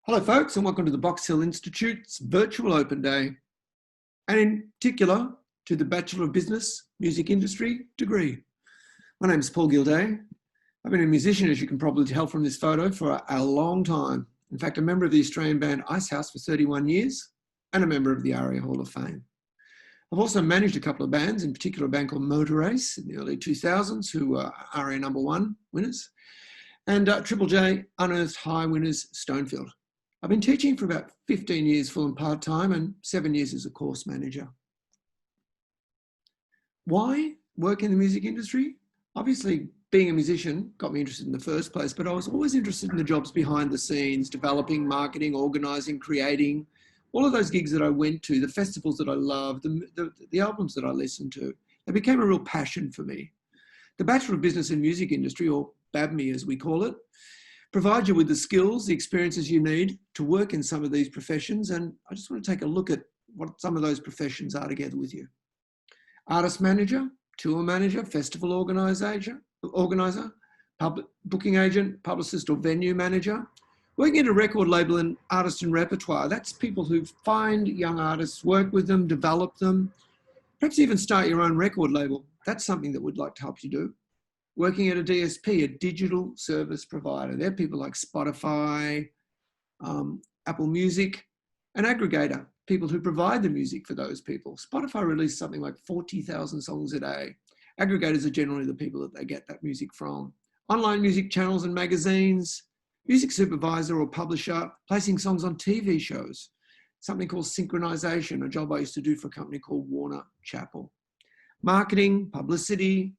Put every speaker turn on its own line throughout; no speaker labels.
Hello folks, and welcome to the Box Hill Institute's virtual open day, and in particular to the Bachelor of Business Music Industry degree. My name is Paul Gilday. I've been a musician, as you can probably tell from this photo, for a long time. In fact, a member of the Australian band Icehouse for 31 years and a member of the ARIA Hall of Fame. I've also managed a couple of bands, in particular a band called Motor Race in the early 2000s, who were ARIA #1 winners, and Triple J Unearthed High winners Stonefield. I've been teaching for about 15 years full and part-time and 7 years as a course manager. Why work in the music industry? Obviously, being a musician got me interested in the first place, but I was always interested in the jobs behind the scenes, developing, marketing, organising, creating, all of those gigs that I went to, the festivals that I loved, the albums that I listened to. They became a real passion for me. The Bachelor of Business and Music Industry, or BABME as we call it, provide you with the skills, the experiences you need to work in some of these professions. And I just want to take a look at what some of those professions are together with you. Artist manager, tour manager, festival organizer, public booking agent, publicist or venue manager. Working at a record label and artist and repertoire, that's people who find young artists, work with them, develop them, perhaps even start your own record label. That's something that we'd like to help you do. Working at a DSP, a digital service provider. They're people like Spotify, Apple Music, an aggregator, people who provide the music for those people. Spotify releases something like 40,000 songs a day. Aggregators are generally the people that they get that music from. Online music channels and magazines, music supervisor or publisher, placing songs on TV shows. Something called synchronization, a job I used to do for a company called Warner Chappell. Marketing, publicity.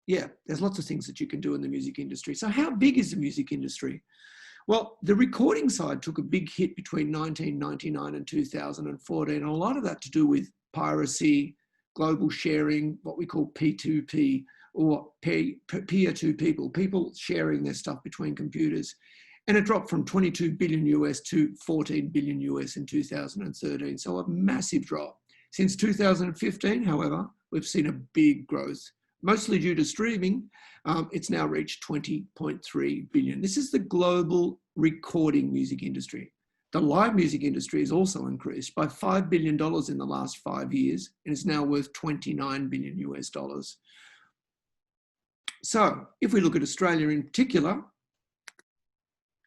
Yeah, there's lots of things that you can do in the music industry. So how big is the music industry? Well, the recording side took a big hit between 1999 and 2014. And a lot of that to do with piracy, global sharing, what we call P2P, or peer-to people sharing their stuff between computers. And it dropped from 22 billion US to 14 billion US in 2013. So a massive drop. Since 2015, however, we've seen a big growth. Mostly due to streaming, it's now reached 20.3 billion. This is the global recording music industry. The live music industry has also increased by $5 billion in the last 5 years, and is now worth 29 billion US dollars. So if we look at Australia in particular,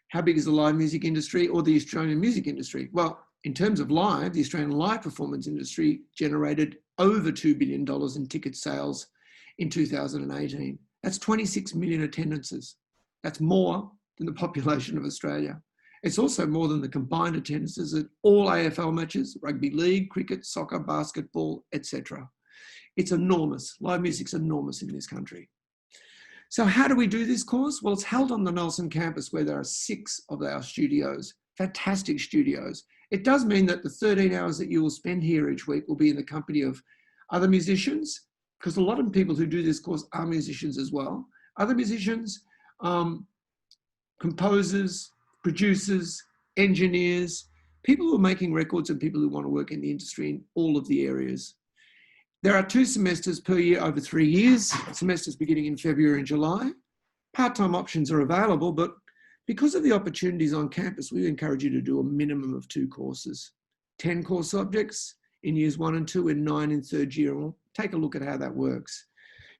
how big is the live music industry or the Australian music industry? Well, in terms of live, the Australian live performance industry generated over $2 billion in ticket sales in 2018. That's 26 million attendances. That's more than the population of Australia. It's also more than the combined attendances at all AFL matches, rugby league, cricket, soccer, basketball, etc. It's enormous. Live music's enormous in this country. So how do we do this course? Well, it's held on the Nelson campus where there are 6 of our studios, fantastic studios. It does mean that the 13 hours that you will spend here each week will be in the company of other musicians, because a lot of people who do this course are musicians as well. Other musicians, composers, producers, engineers, people who are making records and people who want to work in the industry in all of the areas. There are 2 semesters per year over 3 years, semesters beginning in February and July. Part-time options are available, but because of the opportunities on campus, we encourage you to do a minimum of 2 courses, 10 core subjects in years 1 and 2 and 9 in 3rd year. We'll take a look at how that works.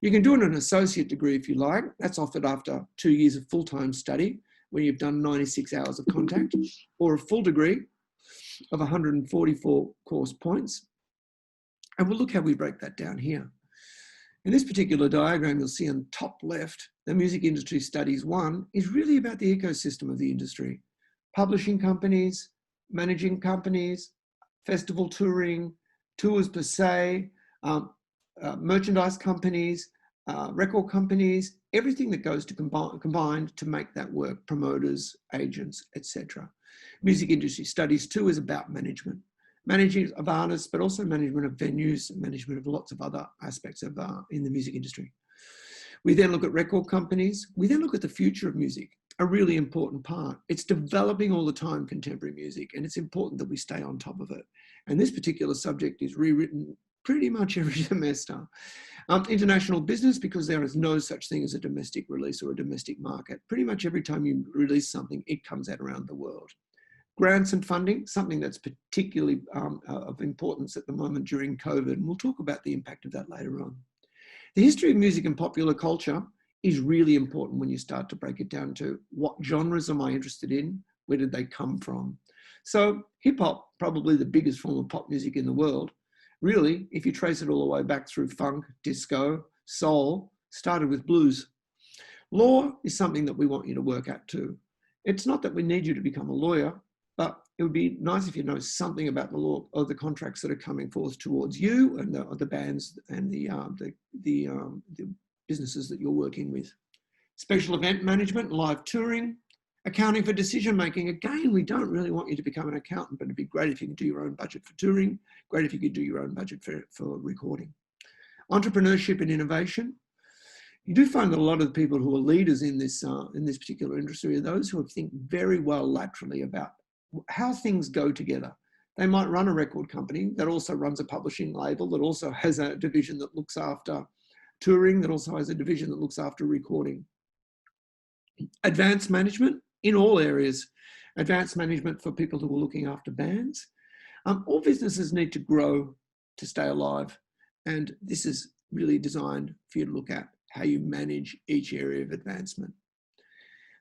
You can do it an associate degree if you like. That's offered after 2 years of full-time study when you've done 96 hours of contact, or a full degree of 144 course points. And we'll look how we break that down here. In this particular diagram, you'll see on top left, the Music Industry Studies 1 is really about the ecosystem of the industry. Publishing companies, managing companies, festival touring, tours per se, merchandise companies, record companies, everything that goes to combined to make that work, promoters, agents, etc. Music Industry Studies 2 is about management. Managing of artists, but also management of venues, management of lots of other aspects of in the music industry. We then look at record companies. We then look at the future of music, a really important part. It's developing all the time, contemporary music, and it's important that we stay on top of it. And this particular subject is rewritten pretty much every semester. International business, because there is no such thing as a domestic release or a domestic market. Pretty much every time you release something, it comes out around the world. Grants and funding, something that's particularly of importance at the moment during COVID, and we'll talk about the impact of that later on. The history of music and popular culture is really important when you start to break it down to what genres am I interested in, where did they come from? So hip hop, probably the biggest form of pop music in the world, really, if you trace it all the way back through funk, disco, soul, started with blues. Law is something that we want you to work at too. It's not that we need you to become a lawyer, but it would be nice if you know something about the law or the contracts that are coming forth towards you and the bands and the businesses that you're working with. Special event management, live touring, accounting for decision making. Again, we don't really want you to become an accountant, but it'd be great if you could do your own budget for touring, great if you could do your own budget for recording. Entrepreneurship and innovation. You do find that a lot of the people who are leaders in this particular industry are those who think very well laterally about how things go together. They might run a record company that also runs a publishing label, that also has a division that looks after touring, that also has a division that looks after recording. Advanced management in all areas. Advanced management for people who are looking after bands. All businesses need to grow to stay alive. And this is really designed for you to look at how you manage each area of advancement.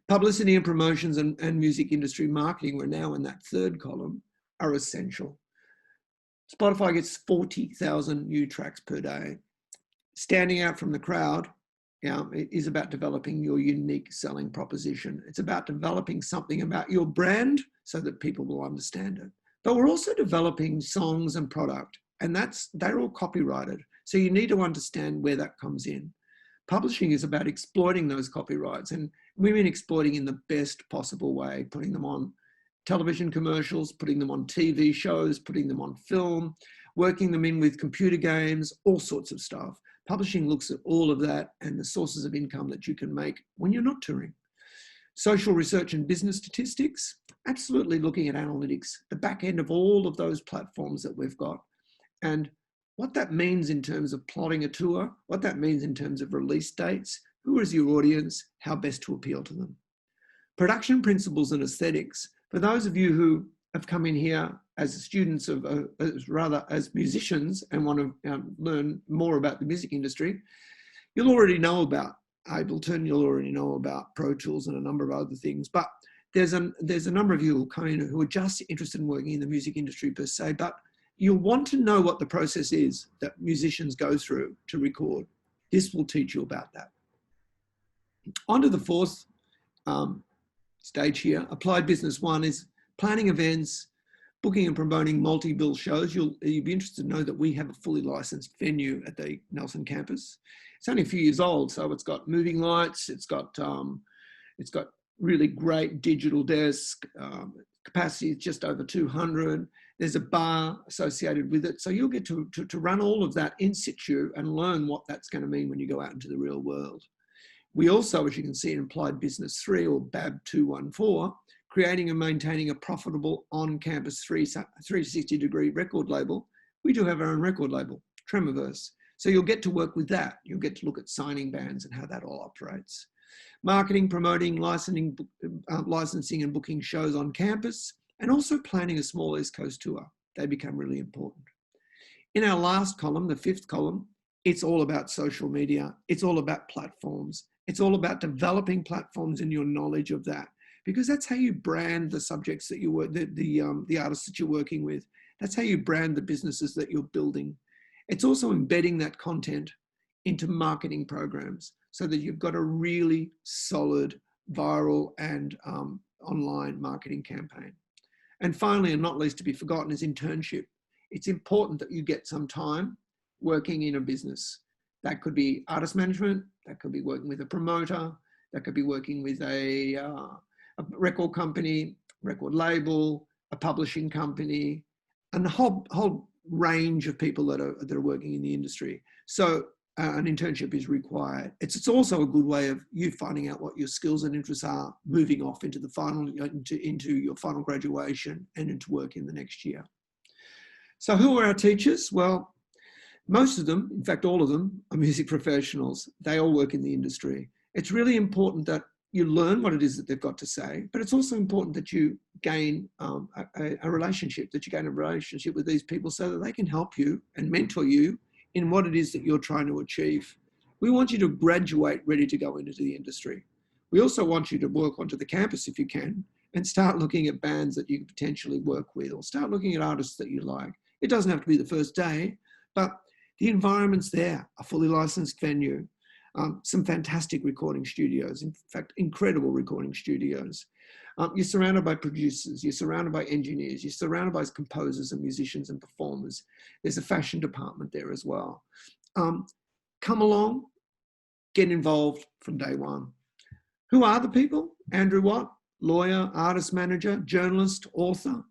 Publicity and promotions and music industry marketing, we're now in that third column, are essential. Spotify gets 40,000 new tracks per day. Standing out from the crowd, it is about developing your unique selling proposition. It's about developing something about your brand so that people will understand it. But we're also developing songs and product, and they're all copyrighted. So you need to understand where that comes in. Publishing is about exploiting those copyrights, and we mean exploiting in the best possible way, putting them on television commercials, putting them on TV shows, putting them on film, working them in with computer games, all sorts of stuff. Publishing looks at all of that and the sources of income that you can make when you're not touring. Social research and business statistics, absolutely looking at analytics, the back end of all of those platforms that we've got, and what that means in terms of plotting a tour, what that means in terms of release dates, who is your audience, how best to appeal to them. Production principles and aesthetics. For those of you who have come in here as students as musicians and want to learn more about the music industry, you'll already know about Ableton, you'll already know about Pro Tools and a number of other things, but there's a number of you who come in who are just interested in working in the music industry per se, but you'll want to know what the process is that musicians go through to record. This will teach you about that. On to the fourth stage here. Applied Business 1 is planning events, booking and promoting multi-bill shows. You'll be interested to know that we have a fully licensed venue at the Nelson campus. It's only a few years old, so it's got moving lights, it's got really great digital desk, capacity is just over 200. There's a bar associated with it. So you'll get to run all of that in situ and learn what that's going to mean when you go out into the real world. We also, as you can see in Applied Business 3 or BAB 214, creating and maintaining a profitable on-campus 360-degree record label. We do have our own record label, Tremorverse. So you'll get to work with that. You'll get to look at signing bands and how that all operates. Marketing, promoting, licensing and booking shows on campus, and also planning a small East Coast tour. They become really important. In our last column, the fifth column, it's all about social media. It's all about platforms. It's all about developing platforms and your knowledge of that, because that's how you brand the subjects that you work, the artists that you're working with. That's how you brand the businesses that you're building. It's also embedding that content into marketing programs so that you've got a really solid viral and online marketing campaign. And finally, and not least to be forgotten, is internship. It's important that you get some time working in a business. That could be artist management, that could be working with a promoter, that could be working with a record company, record label, a publishing company, and a whole range of people that are working in the industry. So an internship is required. It's also a good way of you finding out what your skills and interests are, moving off into the final, into your final graduation and into work in the next year. So who are our teachers? Well, most of them, in fact, all of them, are music professionals. They all work in the industry. It's really important that you learn what it is that they've got to say, but it's also important that you gain a relationship, that you gain a relationship with these people so that they can help you and mentor you in what it is that you're trying to achieve. We want you to graduate ready to go into the industry. We also want you to work onto the campus if you can and start looking at bands that you could potentially work with, or start looking at artists that you like. It doesn't have to be the first day, but the environment's there, a fully licensed venue, some fantastic recording studios, in fact, incredible recording studios. You're surrounded by producers, you're surrounded by engineers, you're surrounded by composers and musicians and performers. There's a fashion department there as well. Come along, get involved from day one. Who are the people? Andrew Watt, lawyer, artist manager, journalist, author.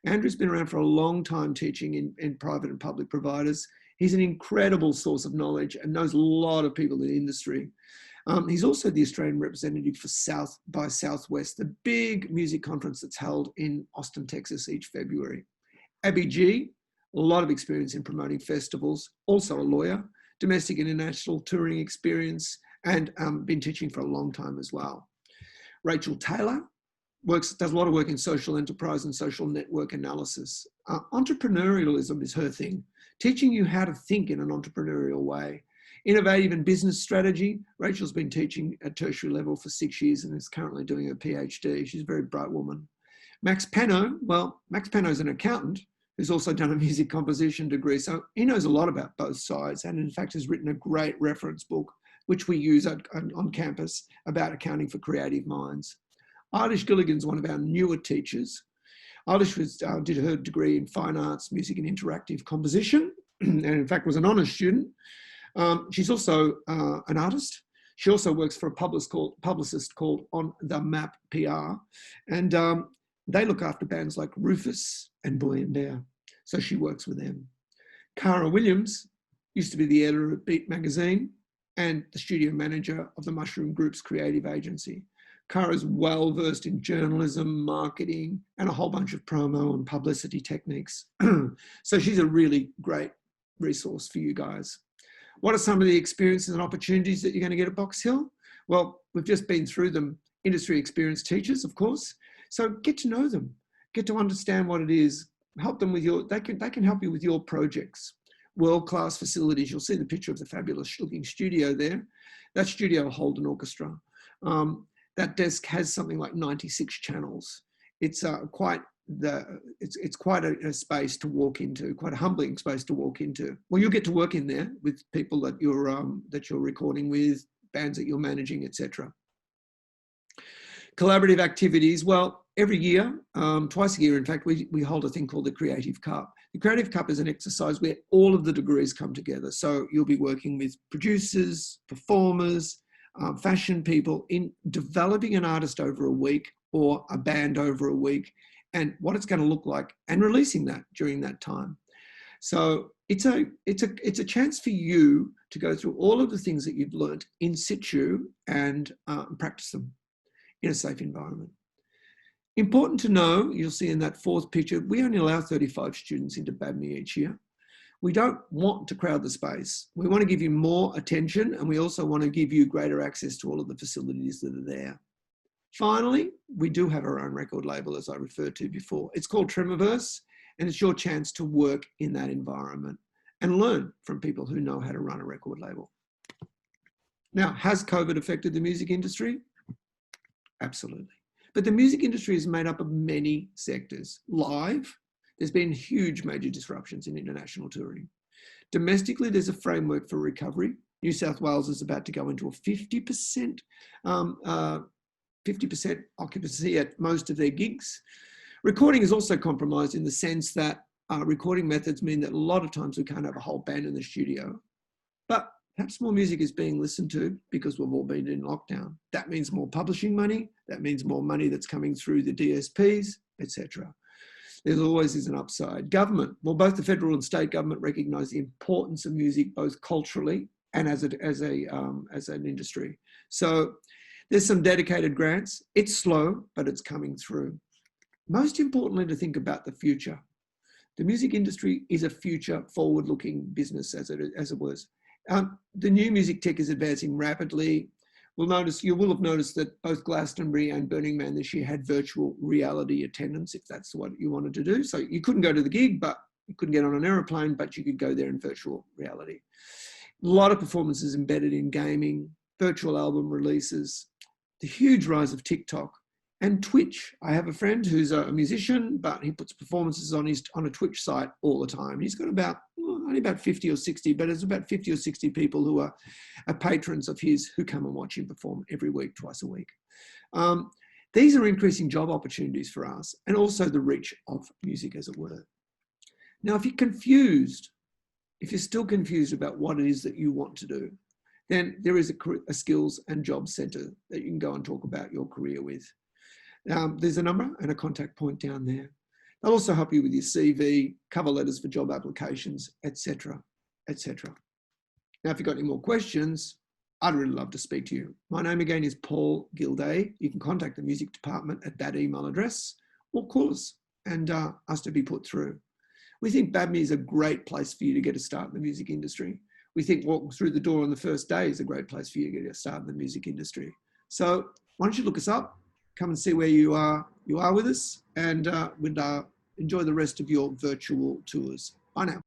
Andrew's been around for a long time teaching in private and public providers. He's an incredible source of knowledge and knows a lot of people in the industry. He's also the Australian representative for South by Southwest, the big music conference that's held in Austin, Texas each February. Abby G, a lot of experience in promoting festivals, also a lawyer, domestic and international touring experience, and been teaching for a long time as well. Rachel Taylor does a lot of work in social enterprise and social network analysis. Entrepreneurialism is her thing, teaching you how to think in an entrepreneurial way. Innovative and business strategy. Rachel's been teaching at tertiary level for 6 years and is currently doing her PhD. She's a very bright woman. Max Pano, well, Max Pano is an accountant who's also done a music composition degree. So he knows a lot about both sides, and in fact has written a great reference book, which we use on campus, about accounting for creative minds. Eilish Gilligan's one of our newer teachers. Eilish did her degree in fine arts, music and interactive composition, and in fact was an honours student. She's also an artist. She also works for a publicist called On The Map PR, and they look after bands like Rufus and Boy and Bear, so she works with them. Cara Williams used to be the editor of Beat Magazine and the studio manager of the Mushroom Group's creative agency. Cara's well versed in journalism, marketing, and a whole bunch of promo and publicity techniques. So she's a really great resource for you guys. What are some of the experiences and opportunities that you're going to get at Box Hill? Well, we've just been through them. Industry experienced teachers, of course. So get to know them, get to understand what it is, help them with they can help you with your projects. World-class facilities. You'll see the picture of the fabulous looking studio there. That studio will hold an orchestra. That desk has something like 96 channels. It's quite a space to walk into, quite a humbling space to walk into. Well, you'll get to work in there with people that you're recording with, bands that you're managing, etc. Collaborative activities. Well, every year, twice a year, in fact, we hold a thing called the Creative Cup. The Creative Cup is an exercise where all of the degrees come together. So you'll be working with producers, performers, fashion people in developing an artist over a week or a band over a week, and what it's going to look like, and releasing that during that time. So it's a chance for you to go through all of the things that you've learned in situ and practice them in a safe environment. Important to know, you'll see in that fourth picture, we only allow 35 students into BADMI each year. We don't want to crowd the space. We want to give you more attention, and we also want to give you greater access to all of the facilities that are there. Finally, we do have our own record label, as I referred to before. It's called Tremorverse, and it's your chance to work in that environment and learn from people who know how to run a record label. Now, has COVID affected the music industry? Absolutely. But the music industry is made up of many sectors. Live, there's been huge major disruptions in international touring. Domestically, there's a framework for recovery. New South Wales is about to go into a 50% occupancy at most of their gigs. Recording is also compromised in the sense that recording methods mean that a lot of times we can't have a whole band in the studio. But perhaps more music is being listened to because we've all been in lockdown. That means more publishing money. That means more money that's coming through the DSPs, etc. There always is an upside. Government, well, both the federal and state government recognise the importance of music both culturally and as an industry. So there's some dedicated grants. It's slow, but it's coming through. Most importantly, to think about the future. The music industry is a future forward-looking business, as it was. The new music tech is advancing rapidly. You will have noticed that both Glastonbury and Burning Man this year had virtual reality attendance, if that's what you wanted to do. So you couldn't go to the gig, but you couldn't get on an aeroplane, but you could go there in virtual reality. A lot of performances embedded in gaming, virtual album releases, the huge rise of TikTok and Twitch. I have a friend who's a musician, but he puts performances on a Twitch site all the time. He's got only about 50 or 60, but it's about 50 or 60 people who are patrons of his who come and watch him perform every week, twice a week. These are increasing job opportunities for us and also the reach of music, as it were. Now, if you're still confused about what it is that you want to do, then there is a skills and job centre that you can go and talk about your career with. There's a number and a contact point down there. They'll also help you with your CV, cover letters for job applications, etc., etc. Now, if you've got any more questions, I'd really love to speak to you. My name again is Paul Gilday. You can contact the music department at that email address or call us and ask to be put through. We think BABMI is a great place for you to get a start in the music industry. We think walking through the door on the first day is a great place for you to get a start in the music industry. So why don't you look us up, come and see where you are with us, and we'd enjoy the rest of your virtual tours. Bye now.